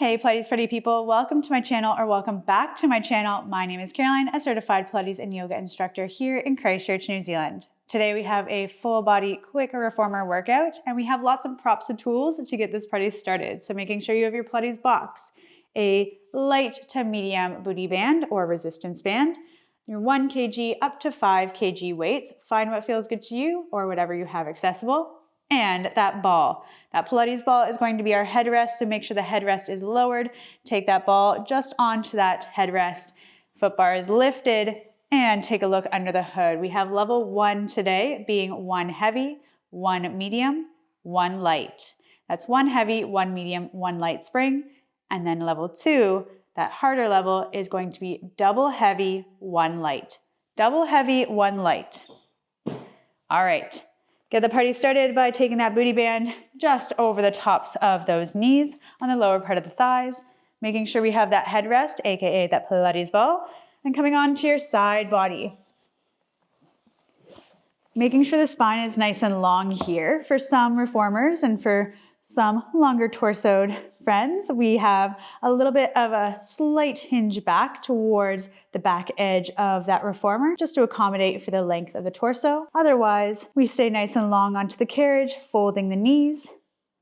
Hey Pilates Party people, welcome to my channel or welcome back to my channel. My name is Caroline, a certified Pilates and yoga instructor here in Christchurch, New Zealand. Today we have a full body quick reformer workout and we have lots of props and tools to get this party started. So making sure you have your Pilates box, a light to medium booty band or resistance band, your 1 kg up to 5 kg weights, find what feels good to you or whatever you have accessible. And that ball. That Pilates ball is going to be our headrest, so make sure the headrest is lowered. Take that ball just onto that headrest. Foot bar is lifted, and take a look under the hood. We have level 1 today, being 1 heavy, 1 medium, 1 light. That's 1 heavy, 1 medium, 1 light spring. And then level 2, that harder level, is going to be double heavy, 1 light. Double heavy, 1 light. All right. Get the party started by taking that booty band just over the tops of those knees on the lower part of the thighs, making sure we have that headrest, aka that Pilates ball, and coming on to your side body. Making sure the spine is nice and long here. For some reformers and for some longer torsoed friends, we have a little bit of a slight hinge back towards the back edge of that reformer just to accommodate for the length of the torso. Otherwise, we stay nice and long onto the carriage, folding the knees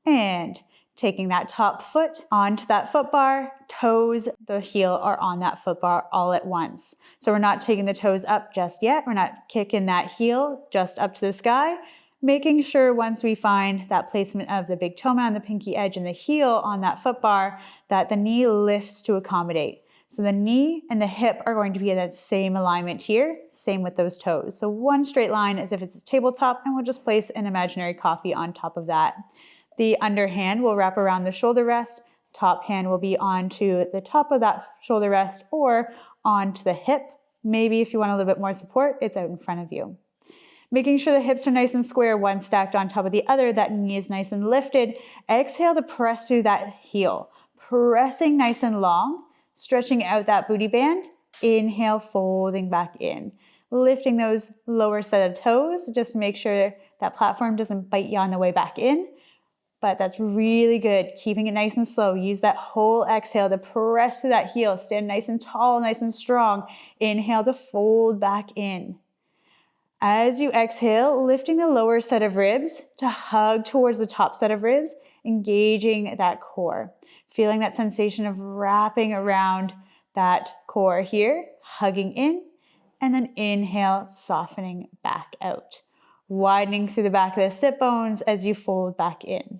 and taking that top foot onto that foot bar. Toes, the heel are on that foot bar all at once. So we're not taking the toes up just yet. We're not kicking that heel just up to the sky. Making sure once we find that placement of the big toe mound, the pinky edge, and the heel on that foot bar, that the knee lifts to accommodate. So the knee and the hip are going to be in that same alignment here, same with those toes. So one straight line as if it's a tabletop, and we'll just place an imaginary coffee on top of that. The underhand will wrap around the shoulder rest, top hand will be onto the top of that shoulder rest or onto the hip. Maybe if you want a little bit more support, it's out in front of you. Making sure the hips are nice and square, one stacked on top of the other, that knee is nice and lifted. Exhale to press through that heel, pressing nice and long, stretching out that booty band. Inhale, folding back in. Lifting those lower set of toes, just to make sure that platform doesn't bite you on the way back in. But that's really good, keeping it nice and slow. Use that whole exhale to press through that heel. Stand nice and tall, nice and strong. Inhale to fold back in. As you exhale, lifting the lower set of ribs to hug towards the top set of ribs, engaging that core. Feeling that sensation of wrapping around that core here, hugging in, and then inhale, softening back out. Widening through the back of the sit bones as you fold back in.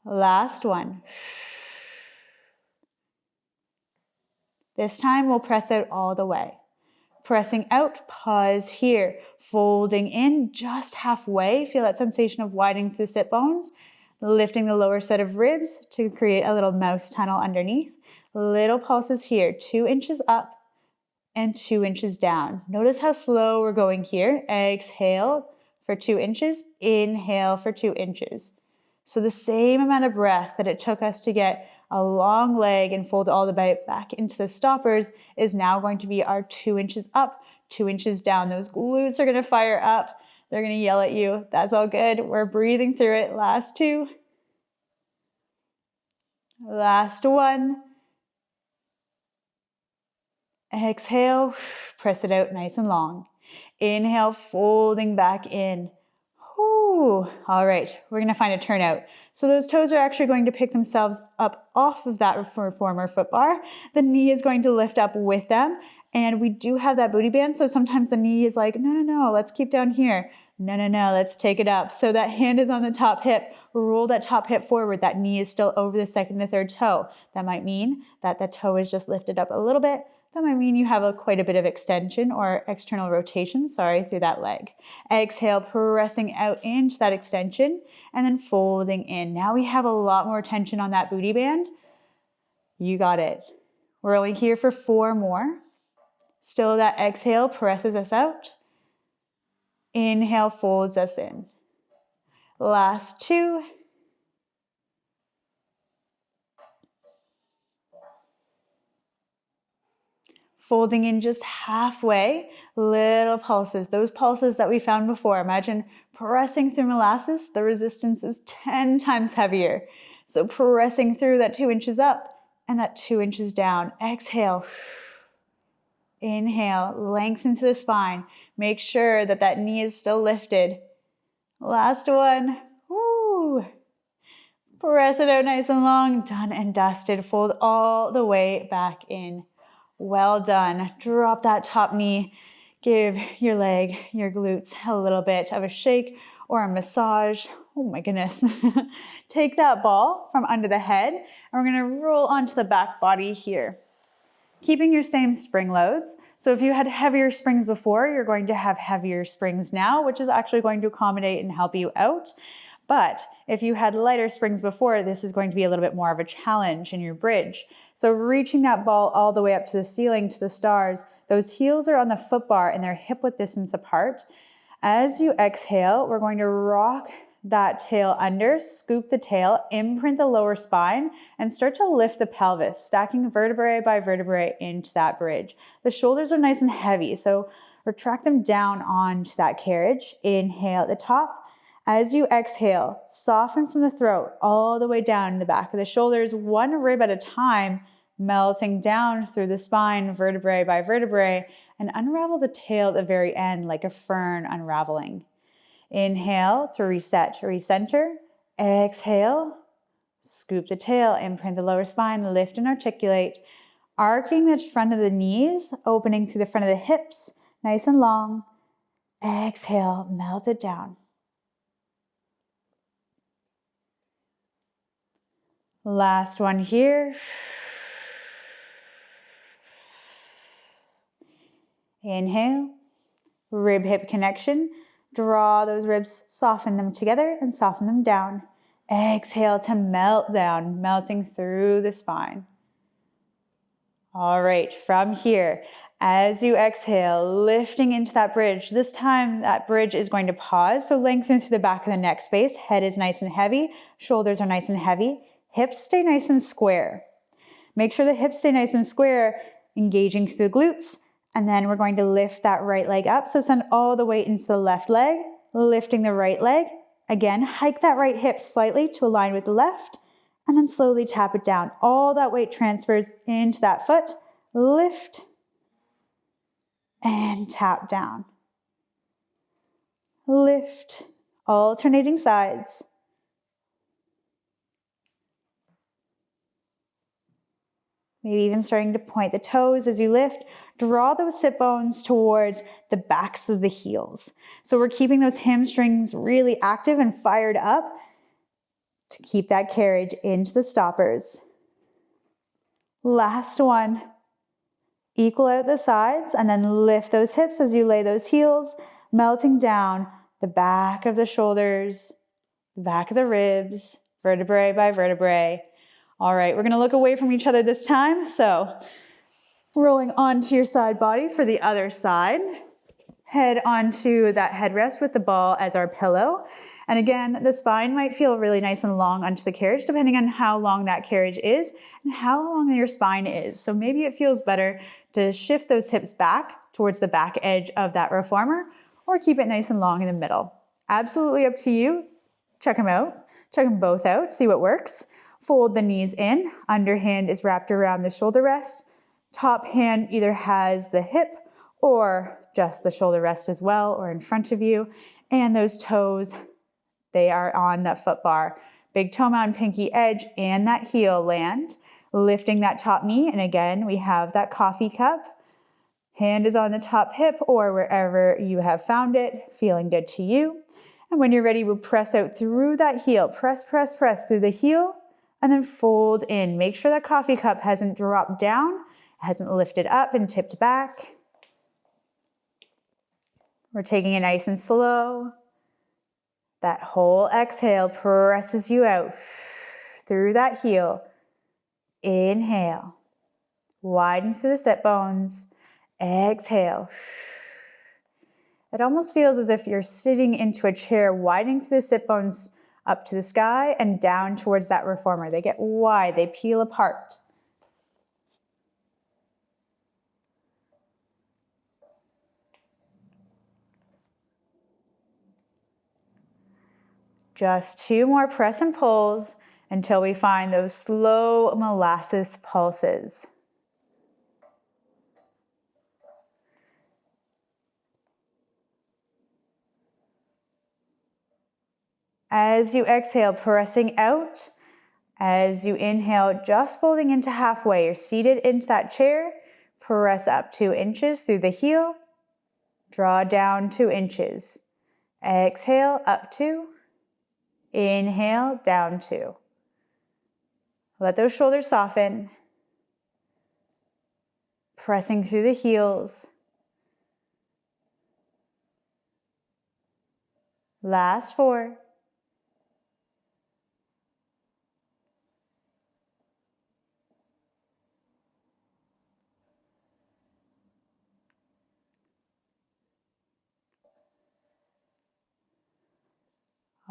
Last one. This time we'll press out all the way. Pressing out, pause here, folding in just halfway. Feel that sensation of widening through the sit bones, lifting the lower set of ribs to create a little mouse tunnel underneath. Little pulses here, 2 inches up and 2 inches down. Notice how slow we're going here. Exhale for 2 inches, inhale for 2 inches. So the same amount of breath that it took us to get a long leg and fold all the way back into the stoppers is now going to be our 2 inches up, 2 inches down. Those glutes are going to fire up. They're going to yell at you. That's all good. We're breathing through it. Last 2. Last 1. Exhale, press it out nice and long. Inhale, folding back in. All right, we're going to find a turnout. So those toes are actually going to pick themselves up off of that reformer foot bar. The knee is going to lift up with them. And we do have that booty band. So sometimes the knee is like, no, let's keep down here. No, let's take it up. So that hand is on the top hip. Roll that top hip forward. That knee is still over the second and third toe. That might mean that the toe is just lifted up a little bit. That might mean you have quite a bit of extension or external rotation, through that leg. Exhale, pressing out into that extension and then folding in. Now we have a lot more tension on that booty band. You got it. We're only here for 4 more. Still that exhale presses us out. Inhale folds us in. Last 2. Folding in just halfway, little pulses, those pulses that we found before. Imagine pressing through molasses, the resistance is 10 times heavier. So pressing through that 2 inches up and that 2 inches down. Exhale. Inhale, lengthen to the spine. Make sure that that knee is still lifted. Last one. Woo. Press it out nice and long. Done and dusted. Fold all the way back in. Well done. Drop that top knee. Give your leg, your glutes a little bit of a shake or a massage. Oh my goodness. Take that ball from under the head and we're going to roll onto the back body here. Keeping your same spring loads. So if you had heavier springs before, you're going to have heavier springs now, which is actually going to accommodate and help you out. But if you had lighter springs before, this is going to be a little bit more of a challenge in your bridge. So reaching that ball all the way up to the ceiling, to the stars, those heels are on the foot bar and they're hip width distance apart. As you exhale, we're going to rock that tail under, scoop the tail, imprint the lower spine, and start to lift the pelvis, stacking vertebrae by vertebrae into that bridge. The shoulders are nice and heavy, so retract them down onto that carriage. Inhale at the top. As you exhale, soften from the throat all the way down the back of the shoulders, one rib at a time, melting down through the spine, vertebrae by vertebrae, and unravel the tail at the very end like a fern unraveling. Inhale to reset, to recenter. Exhale, scoop the tail, imprint the lower spine, lift and articulate, arcing the front of the knees, opening through the front of the hips, nice and long. Exhale, melt it down. Last one here. Inhale, rib hip connection. Draw those ribs, soften them together and soften them down. Exhale to melt down, melting through the spine. All right, from here, as you exhale, lifting into that bridge. This time that bridge is going to pause, so lengthen through the back of the neck space. Head is nice and heavy, shoulders are nice and heavy. Hips stay nice and square. Make sure the hips stay nice and square, engaging through the glutes. And then we're going to lift that right leg up. So send all the weight into the left leg, lifting the right leg. Again, hike that right hip slightly to align with the left, and then slowly tap it down. All that weight transfers into that foot. Lift and tap down. Lift, alternating sides. Maybe even starting to point the toes as you lift. Draw those sit bones towards the backs of the heels. So we're keeping those hamstrings really active and fired up to keep that carriage into the stoppers. Last one. Equal out the sides and then lift those hips as you lay those heels, melting down the back of the shoulders, the back of the ribs, vertebrae by vertebrae. All right, we're gonna look away from each other this time. So rolling onto your side body for the other side. Head onto that headrest with the ball as our pillow. And again, the spine might feel really nice and long onto the carriage, depending on how long that carriage is and how long your spine is. So maybe it feels better to shift those hips back towards the back edge of that reformer, or keep it nice and long in the middle. Absolutely up to you. Check them out. Check them both out, see what works. Fold the knees in, underhand is wrapped around the shoulder rest. Top hand either has the hip or just the shoulder rest as well, or in front of you. And those toes, they are on that foot bar. Big toe mound, pinky edge, and that heel land. Lifting that top knee, and again, we have that coffee cup. Hand is on the top hip or wherever you have found it, feeling good to you. And when you're ready, we'll press out through that heel. Press, press, press through the heel, and then fold in. Make sure that coffee cup hasn't dropped down, hasn't lifted up and tipped back. We're taking it nice and slow. That whole exhale presses you out through that heel. Inhale. Widen through the sit bones. Exhale. It almost feels as if you're sitting into a chair, widening through the sit bones up to the sky and down towards that reformer. They get wide, they peel apart. Just 2 more press and pulls, until we find those slow molasses pulses. As you exhale, pressing out. As you inhale, just folding into halfway. You're seated into that chair. Press up 2 inches through the heel. Draw down 2 inches. Exhale, up 2. Inhale, down 2. Let those shoulders soften. Pressing through the heels. Last 4.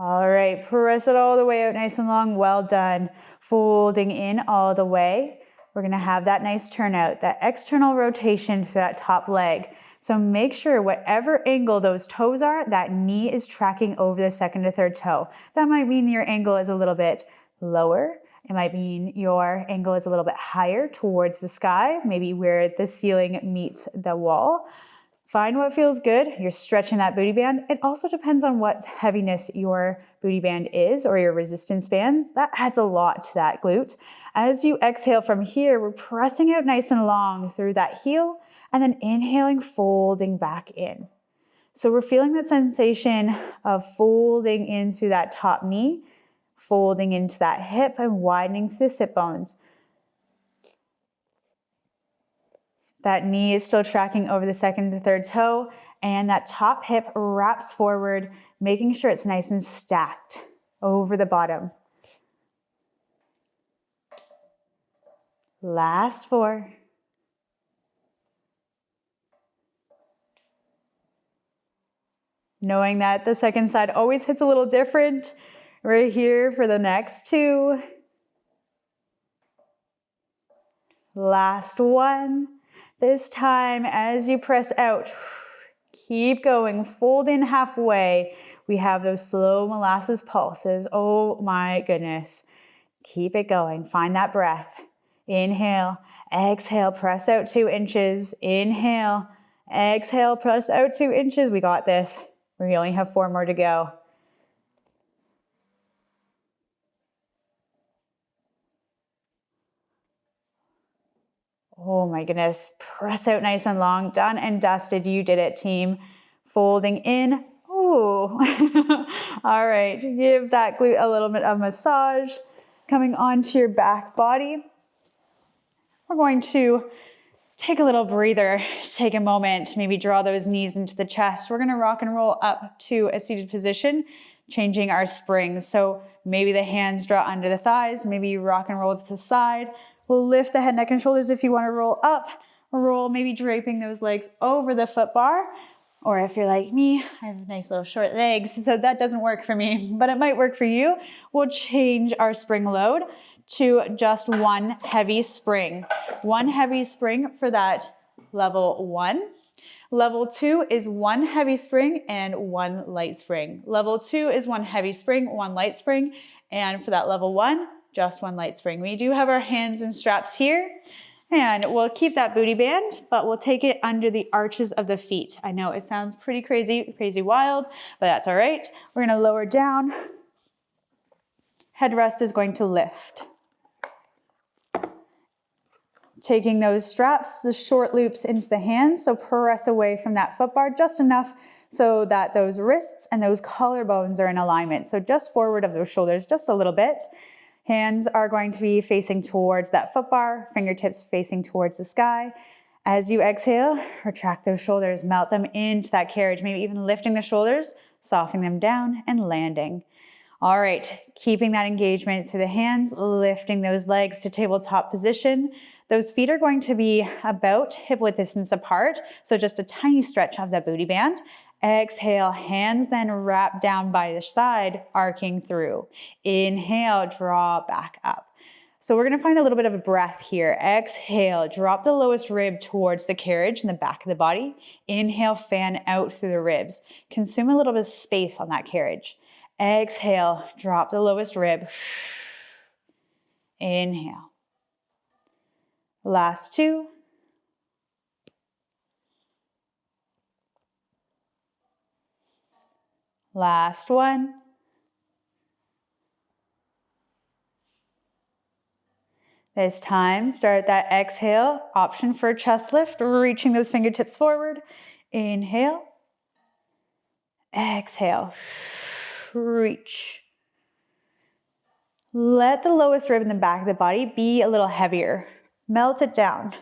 All right, press it all the way out nice and long. Well done. Folding in all the way. We're gonna have that nice turnout, that external rotation to that top leg. So make sure whatever angle those toes are, that knee is tracking over the second to third toe. That might mean your angle is a little bit lower. It might mean your angle is a little bit higher towards the sky, maybe where the ceiling meets the wall. Find what feels good. You're stretching that booty band. It also depends on what heaviness your booty band is or your resistance bands. That adds a lot to that glute. As you exhale from here, we're pressing out nice and long through that heel and then inhaling, folding back in. So we're feeling that sensation of folding into that top knee, folding into that hip and widening through the sit bones. That knee is still tracking over the second to third toe, and that top hip wraps forward, making sure it's nice and stacked over the bottom. Last 4. Knowing that the second side always hits a little different, we're here for the next 2. Last 1. This time, as you press out, keep going, fold in halfway. We have those slow molasses pulses. Oh my goodness. Keep it going. Find that breath. Inhale, exhale, press out 2 inches. Inhale, exhale, press out 2 inches. We got this. We only have 4 more to go. Oh my goodness, press out nice and long. Done and dusted. You did it, team. Folding in. Ooh. All right, give that glute a little bit of massage. Coming onto your back body. We're going to take a little breather, take a moment, maybe draw those knees into the chest. We're gonna rock and roll up to a seated position, changing our springs. So maybe the hands draw under the thighs, maybe you rock and roll to the side. We'll lift the head, neck, and shoulders if you want to roll up, roll, maybe draping those legs over the foot bar. Or if you're like me, I have nice little short legs, so that doesn't work for me, but it might work for you. We'll change our spring load to just 1 heavy spring. 1 heavy spring for that level 1. Level 2 is 1 heavy spring and 1 light spring. Level 2 is 1 heavy spring, 1 light spring, and for that level 1, just 1 light spring. We do have our hands and straps here, and we'll keep that booty band, but we'll take it under the arches of the feet. I know it sounds pretty crazy wild, but that's all right. We're gonna lower down. Headrest is going to lift. Taking those straps, the short loops into the hands, so press away from that foot bar just enough so that those wrists and those collarbones are in alignment. So just forward of those shoulders just a little bit. Hands are going to be facing towards that foot bar, fingertips facing towards the sky. As you exhale, retract those shoulders, melt them into that carriage, maybe even lifting the shoulders, softening them down and landing. All right, keeping that engagement through the hands, lifting those legs to tabletop position. Those feet are going to be about hip width distance apart, so just a tiny stretch of that booty band. Exhale, hands then wrap down by the side, arcing through. Inhale, draw back up. So we're gonna find a little bit of a breath here. Exhale, drop the lowest rib towards the carriage in the back of the body. Inhale, fan out through the ribs. Consume a little bit of space on that carriage. Exhale, drop the lowest rib. Inhale. Last two. Last one. This time, start that exhale, option for a chest lift, reaching those fingertips forward. Inhale. Exhale. Reach. Let the lowest rib in the back of the body be a little heavier. Melt it down.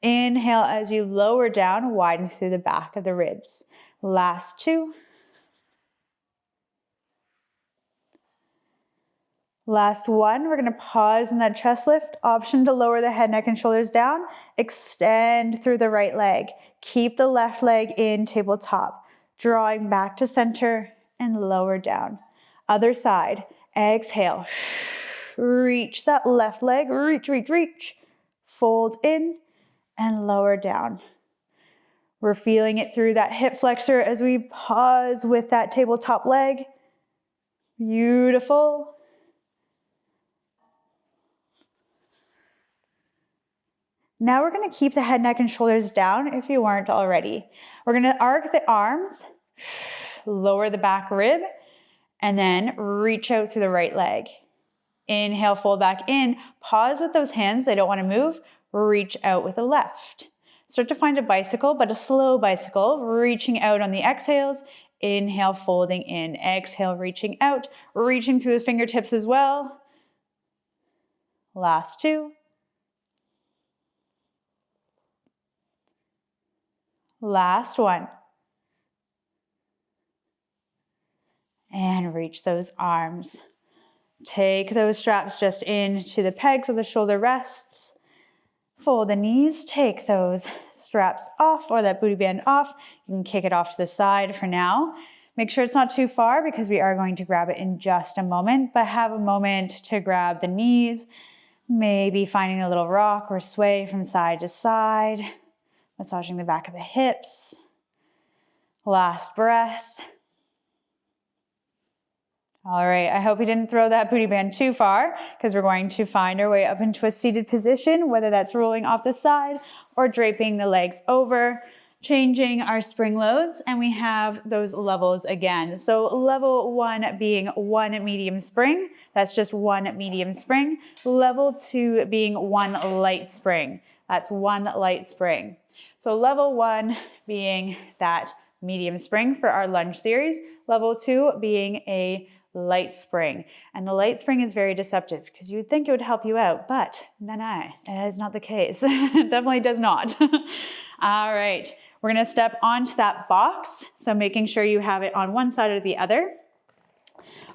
Inhale as you lower down, widen through the back of the ribs. Last two. Last one, we're gonna pause in that chest lift. Option to lower the head, neck, and shoulders down. Extend through the right leg. Keep the left leg in tabletop. Drawing back to center and lower down. Other side, exhale. Reach that left leg, reach, reach, reach. Fold in and lower down. We're feeling it through that hip flexor as we pause with that tabletop leg. Beautiful. Now we're gonna keep the head, neck, and shoulders down if you weren't already. We're gonna arc the arms, lower the back rib, and then reach out through the right leg. Inhale, fold back in. Pause with those hands, they don't wanna move. Reach out with the left. Start to find a bicycle, but a slow bicycle, reaching out on the exhales. Inhale, folding in. Exhale, reaching out, reaching through the fingertips as well. Last two. Last one. And reach those arms. Take those straps just into the pegs of the shoulder rests. Fold the knees, take those straps off or that booty band off. You can kick it off to the side for now. Make sure it's not too far because we are going to grab it in just a moment, but have a moment to grab the knees, maybe finding a little rock or sway from side to side. Massaging the back of the hips. Last breath. All right, I hope you didn't throw that booty band too far because we're going to find our way up into a seated position, whether that's rolling off the side or draping the legs over, changing our spring loads, and we have those levels again. So level one being one medium spring, that's just one medium spring. Level two being one light spring, that's one light spring. So level one being that medium spring for our lunge series, level two being a light spring. And the light spring is very deceptive because you would think it would help you out, but no, that is not the case. It definitely does not. All right, we're gonna step onto that box. So making sure you have it on one side or the other.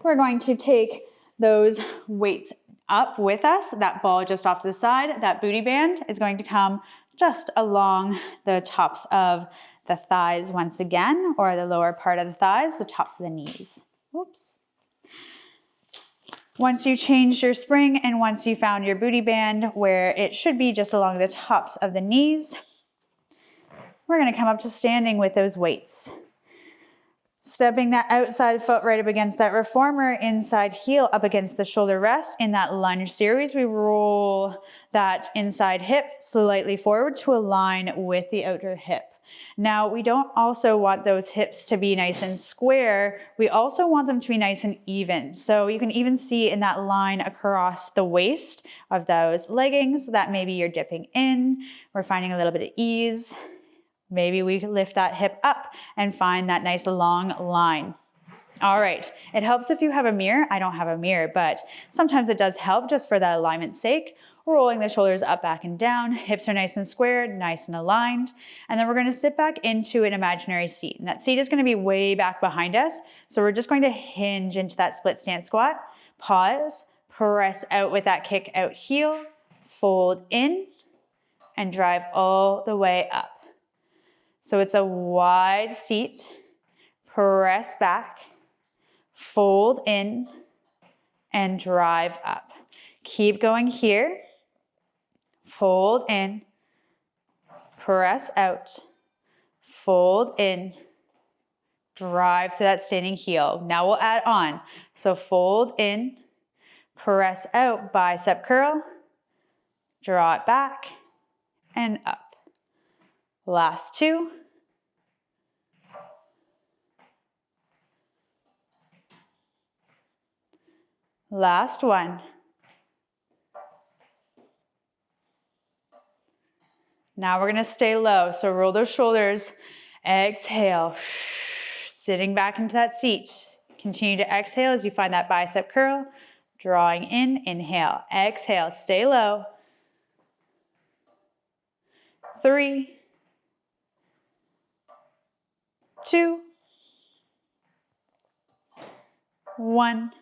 We're going to take those weights up with us, that ball just off to the side. That booty band is going to come just along the tops of the thighs once again, or the lower part of the thighs, the tops of the knees. Oops. Once you changed your spring and once you found your booty band where it should be just along the tops of the knees, we're gonna come up to standing with those weights. Stepping that outside foot right up against that reformer, inside heel up against the shoulder rest. In that lunge series, we roll that inside hip slightly forward to align with the outer hip. Now, we don't also want those hips to be nice and square. We also want them to be nice and even. So you can even see in that line across the waist of those leggings that maybe you're dipping in. We're finding a little bit of ease. Maybe we lift that hip up and find that nice long line. All right, it helps if you have a mirror. I don't have a mirror, but sometimes it does help just for that alignment's sake. Rolling the shoulders up, back, and down. Hips are nice and squared, nice and aligned. And then we're gonna sit back into an imaginary seat. And that seat is gonna be way back behind us. So we're just going to hinge into that split stance squat. Pause, press out with that kick out heel, fold in, and drive all the way up. So it's a wide seat, press back, fold in, and drive up. Keep going here, fold in, press out, fold in, drive to that standing heel. Now we'll add on. So fold in, Press out, bicep curl. Draw it back and up. Last two. Last one. Now we're gonna stay low, so roll those shoulders. Exhale, sitting back into that seat. Continue to exhale as you find that bicep curl. Drawing in, inhale, exhale, stay low. 3, 2, 1,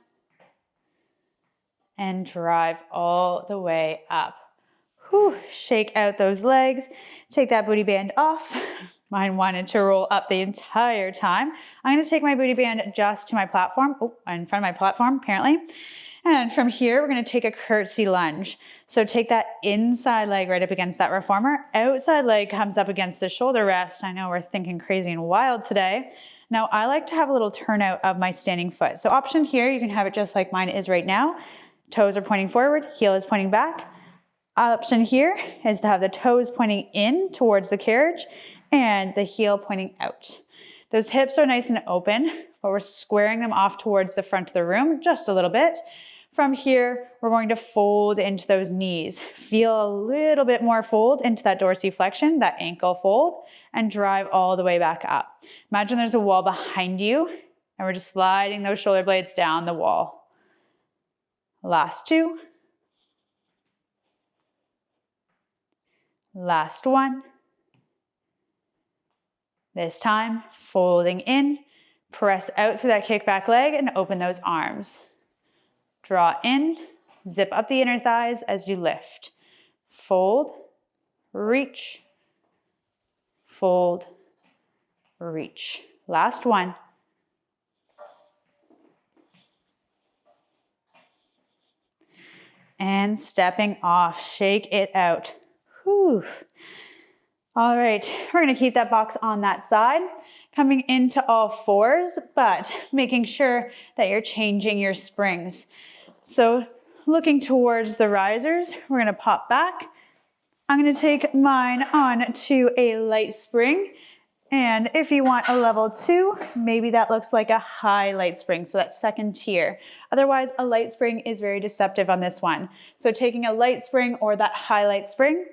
and drive all the way up. Whew, shake out those legs, take that booty band off. Mine wanted to roll up the entire time. I'm gonna take my booty band just to my platform, in front of my platform apparently. And from here, we're gonna take a curtsy lunge. So take that inside leg right up against that reformer. Outside leg comes up against the shoulder rest. I know we're thinking crazy and wild today. Now I like to have a little turnout of my standing foot. So option here, you can have it just like mine is right now. Toes are pointing forward, heel is pointing back. Option here is to have the toes pointing in towards the carriage and the heel pointing out. Those hips are nice and open, but we're squaring them off towards the front of the room just a little bit. From here, we're going to fold into those knees. Feel a little bit more fold into that dorsiflexion, that ankle fold, and drive all the way back up. Imagine there's a wall behind you, and we're just sliding those shoulder blades down the wall. Last two. Last one. This time, folding in, press out through that kickback leg and open those arms. Draw in, zip up the inner thighs as you lift. Fold, reach, fold, reach. Last one. And stepping off, shake it out. Whew. All right, we're gonna keep that box on that side, coming into all fours, but making sure that you're changing your springs. So looking towards the risers, we're gonna pop back. I'm gonna take mine on to a light spring. And if you want a level 2, maybe that looks like a high light spring, so that's second tier. Otherwise, a light spring is very deceptive on this one. So taking a light spring or that high light spring,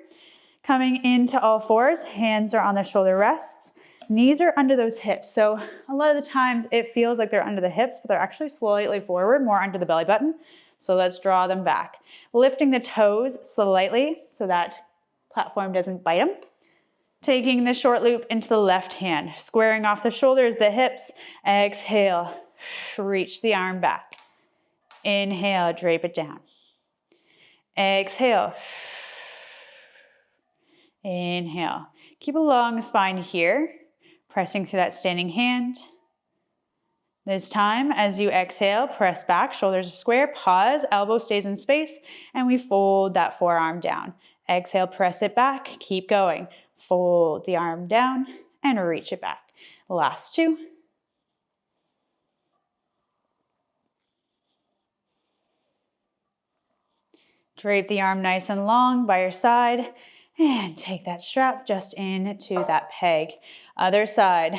coming into all fours, hands are on the shoulder rests, knees are under those hips. So a lot of the times it feels like they're under the hips, but they're actually slightly forward, more under the belly button. So let's draw them back. Lifting the toes slightly so that platform doesn't bite them. Taking the short loop into the left hand, squaring off the shoulders, the hips. Exhale, reach the arm back. Inhale, drape it down. Exhale. Inhale. Keep a long spine here, pressing through that standing hand. This time, as you exhale, press back, shoulders are square, pause, elbow stays in space, and we fold that forearm down. Exhale, press it back, keep going. Fold the arm down and reach it back. Last two. Drape the arm nice and long by your side and take that strap just into that peg. Other side.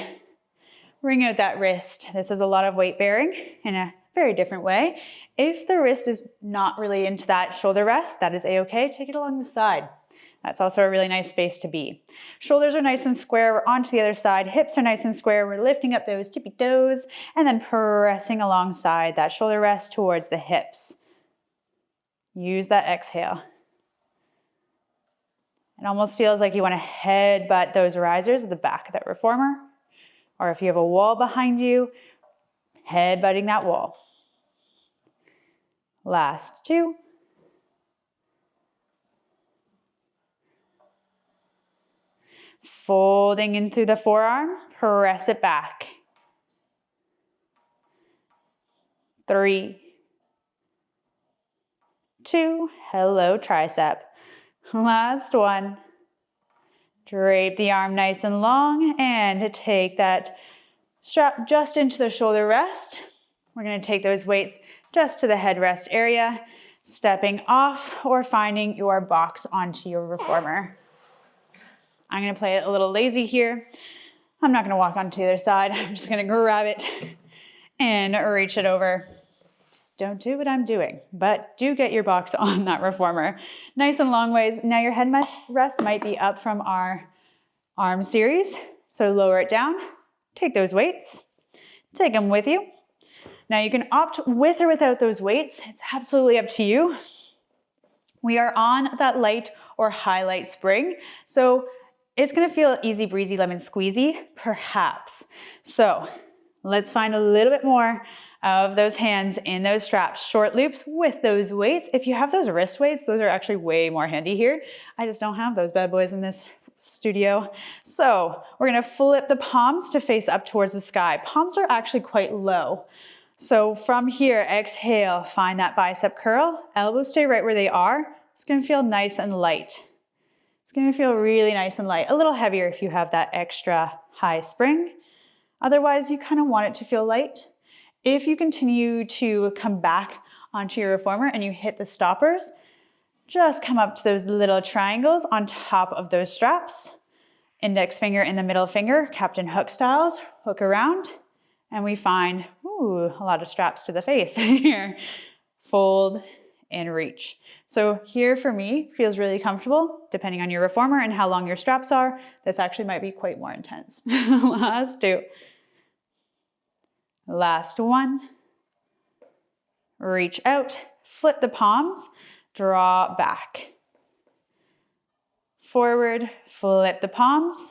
Bring out that wrist. This is a lot of weight bearing in a very different way. If the wrist is not really into that shoulder rest, that is a-okay. Take it along the side. That's also a really nice space to be. Shoulders are nice and square. We're onto the other side. Hips are nice and square. We're lifting up those tippy toes and then pressing alongside that shoulder rest towards the hips. Use that exhale. It almost feels like you want to headbutt those risers at the back of that reformer. Or if you have a wall behind you, headbutting that wall. Last two. Folding in through the forearm, press it back. 3, 2, hello tricep. Last one. Drape the arm nice and long and take that strap just into the shoulder rest. We're going to take those weights just to the headrest area, stepping off or finding your box onto your reformer. I'm gonna play it a little lazy here. I'm not gonna walk onto the other side. I'm just gonna grab it and reach it over. Don't do what I'm doing, but do get your box on that reformer. Nice and long ways. Now your head rest might be up from our arm series, so lower it down. Take those weights, take them with you. Now you can opt with or without those weights. It's absolutely up to you. We are on that light or highlight spring, so it's gonna feel easy breezy lemon squeezy, perhaps. So let's find a little bit more of those hands in those straps, short loops with those weights. If you have those wrist weights, those are actually way more handy here. I just don't have those bad boys in this studio. So we're gonna flip the palms to face up towards the sky. Palms are actually quite low. So from here, exhale, find that bicep curl. Elbows stay right where they are. It's gonna feel nice and light. It's gonna feel really nice and light. A little heavier if you have that extra high spring. Otherwise, you kind of want it to feel light. If you continue to come back onto your reformer and you hit the stoppers, just come up to those little triangles on top of those straps. Index finger in the middle finger, Captain Hook styles, hook around, and we find, ooh, a lot of straps to the face here. Fold and reach. So here for me, feels really comfortable, depending on your reformer and how long your straps are. This actually might be quite more intense. Last two. Last one. Reach out, flip the palms, draw back. Forward, flip the palms,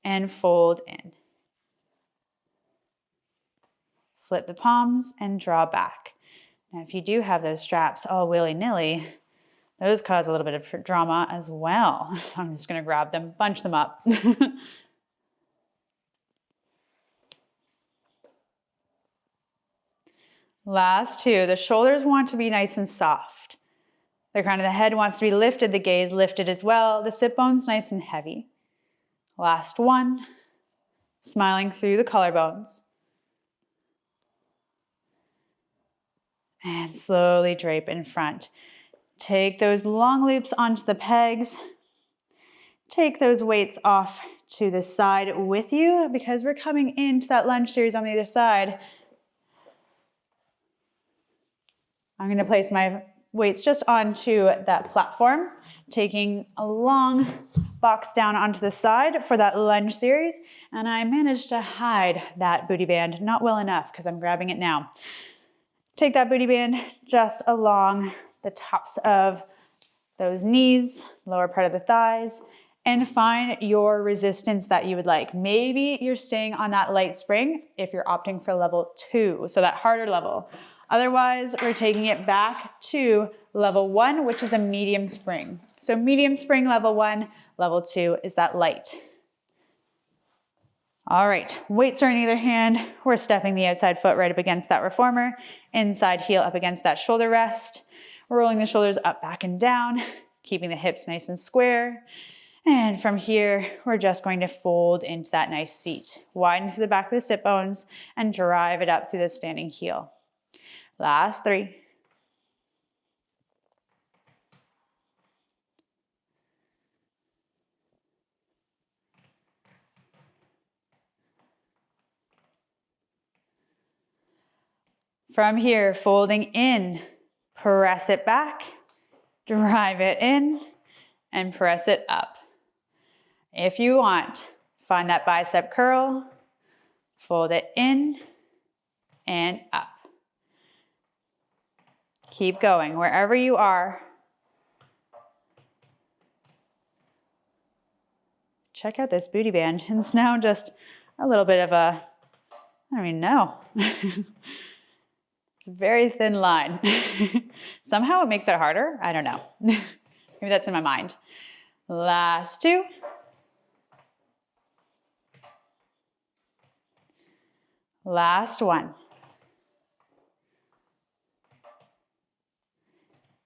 and fold in. Flip the palms and draw back. Now, if you do have those straps all willy-nilly, those cause a little bit of drama as well. So I'm just gonna grab them, bunch them up. Last two, the shoulders want to be nice and soft. The crown of the head wants to be lifted, the gaze lifted as well. The sit bone's nice and heavy. Last one, smiling through the collarbones. And slowly drape in front. Take those long loops onto the pegs. Take those weights off to the side with you because we're coming into that lunge series on the other side. I'm going to place my weights just onto that platform, taking a long box down onto the side for that lunge series. And I managed to hide that booty band, not well enough because I'm grabbing it now. Take that booty band just along the tops of those knees, lower part of the thighs, and find your resistance that you would like. Maybe you're staying on that light spring if you're opting for level 2, so that harder level. Otherwise, we're taking it back to level 1, which is a medium spring. So medium spring, level 1, level 2 is that light. All right, weights are in either hand. We're stepping the outside foot right up against that reformer, inside heel up against that shoulder rest, rolling the shoulders up, back, and down, keeping the hips nice and square. And from here, we're just going to fold into that nice seat. Widen through the back of the sit bones and drive it up through the standing heel. Last 3. From here, folding in, press it back, drive it in, and press it up. If you want, find that bicep curl, fold it in and up. Keep going wherever you are. Check out this booty band. It's now just a little bit of a, I don't even know. It's a very thin line. Somehow it makes it harder. I don't know. Maybe that's in my mind. Last 2. Last 1.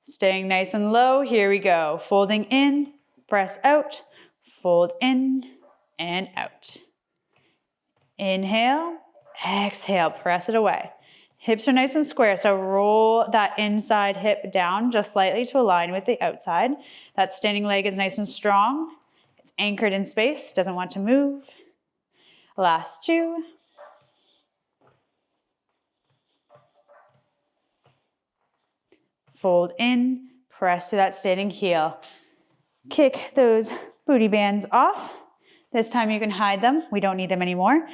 Staying nice and low, here we go. Folding in, press out, fold in and out. Inhale, exhale, press it away. Hips are nice and square, so roll that inside hip down just slightly to align with the outside. That standing leg is nice and strong. It's anchored in space, doesn't want to move. Last 2. Fold in, press to that standing heel. Kick those booty bands off. This time you can hide them. We don't need them anymore.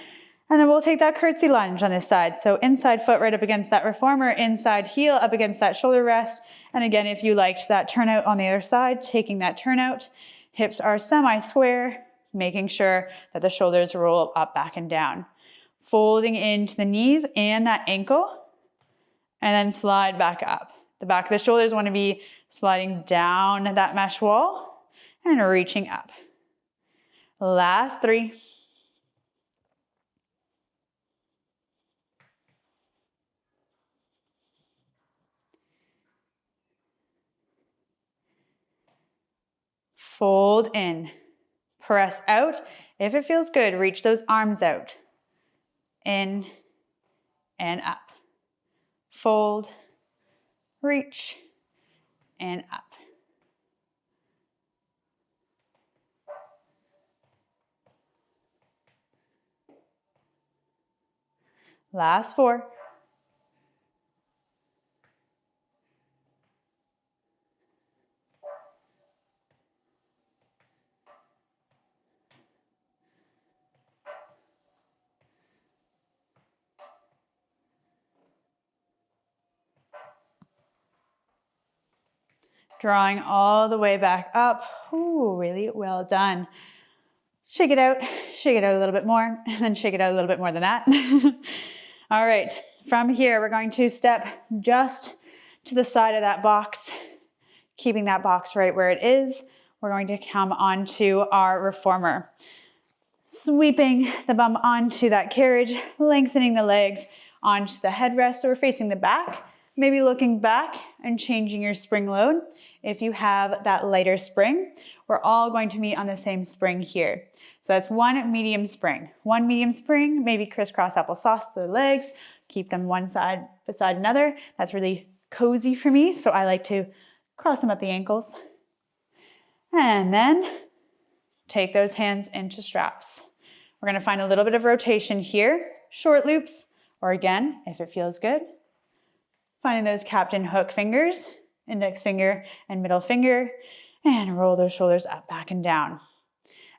And then we'll take that curtsy lunge on this side. So inside foot right up against that reformer, inside heel up against that shoulder rest. And again, if you liked that turnout on the other side, taking that turnout, hips are semi-square, making sure that the shoulders roll up, back, and down. Folding into the knees and that ankle, and then slide back up. The back of the shoulders want to be sliding down that mesh wall and reaching up. Last 3. Fold in, press out. If it feels good, reach those arms out. In and up. Fold, reach, and up. Last 4. Drawing all the way back up. Ooh, really well done. Shake it out a little bit more, and then shake it out a little bit more than that. All right, from here, we're going to step just to the side of that box, keeping that box right where it is. We're going to come onto our reformer. Sweeping the bum onto that carriage, lengthening the legs onto the headrest, so we're facing the back. Maybe looking back and changing your spring load. If you have that lighter spring, we're all going to meet on the same spring here. So that's 1 medium spring. 1 medium spring, maybe crisscross applesauce the legs, keep them one side beside another. That's really cozy for me, so I like to cross them at the ankles. And then take those hands into straps. We're gonna find a little bit of rotation here, short loops, or again, if it feels good, finding those captain hook fingers, index finger and middle finger, and roll those shoulders up, back, and down.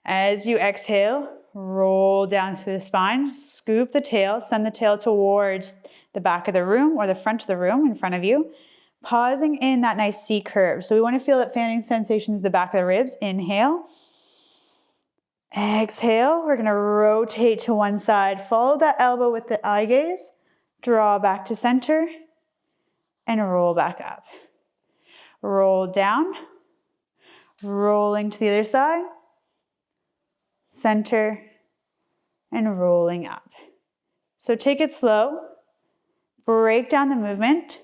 As you exhale, roll down through the spine, scoop the tail, send the tail towards the back of the room or the front of the room in front of you, pausing in that nice C curve. So we want to feel that fanning sensation to the back of the ribs. Inhale. Exhale, we're going to rotate to one side, follow that elbow with the eye gaze, draw back to center, and roll back up. Roll down, rolling to the other side, center, and rolling up. So take it slow, break down the movement,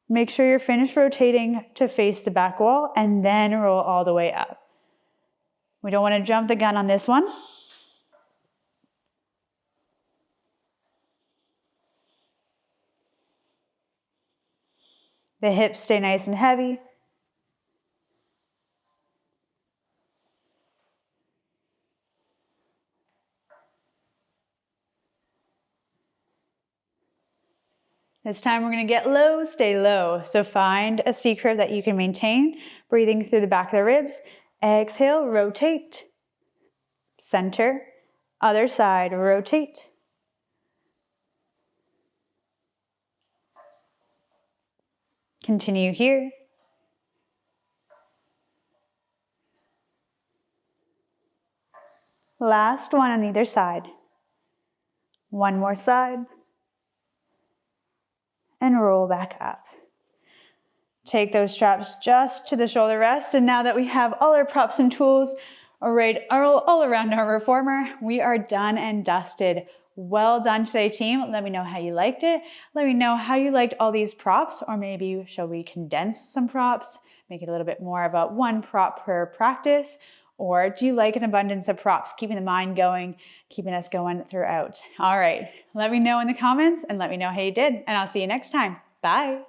make sure you're finished rotating to face the back wall, and then roll all the way up. We don't want to jump the gun on this one. The hips stay nice and heavy. This time we're going to get low, stay low. So find a C curve that you can maintain, breathing through the back of the ribs. Exhale, rotate, center, other side, rotate. Continue here. Last one on either side. One more side. And roll back up. Take those straps just to the shoulder rest. And now that we have all our props and tools arrayed all around our reformer, we are done and dusted. Well done today, team. Let me know how you liked it. Let me know how you liked all these props, or maybe shall we condense some props, make it a little bit more about one prop per practice, Or do you like an abundance of props, keeping the mind going, keeping us going throughout? All right, let me know in the comments and let me know how you did, and I'll see you next time. Bye.